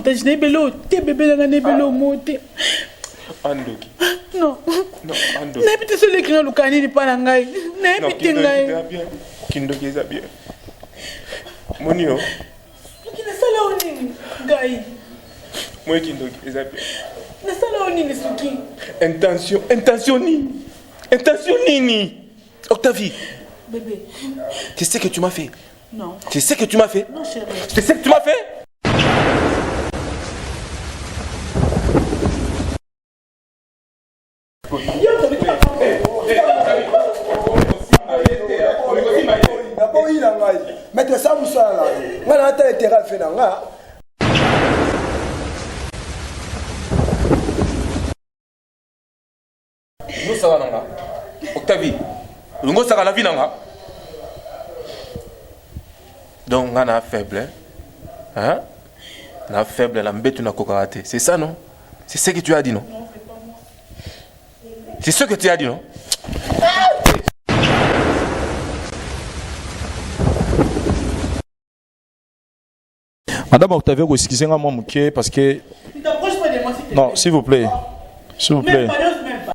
avantage. N'est bello, t'es bébé dans les bello moté. Andoki. Non. Non, Andoki. N'est pas celui qui n'a le canine pas l'angai. N'est pas t'engai. Kindoki est bien. Monio. Qui ne sait là où ni gai. Moi Kindoki est bien. Ne sait là où ni suki. Intention ni. Octavie. Bébé. Tu sais ce que tu m'as fait? Non. Tu sais ce que tu m'as fait? Non, chérie. Tu sais ce que tu m'as fait? Maître Samoussa, on a un terrain fait dans là. Nous ça va là. Octavie. Nous ça va la vie là. Donc on a faible. Hein? On a faible la mbête na kokaraté. C'est ça non? C'est ce que tu as dit non? Non, c'est pas moi. C'est ce que tu as dit non? Madame Octavie, excusez-moi, parce que... Ne t'approche pas de moi, s'il te plaît. Non, s'il vous plaît. S'il vous plaît. Même pas.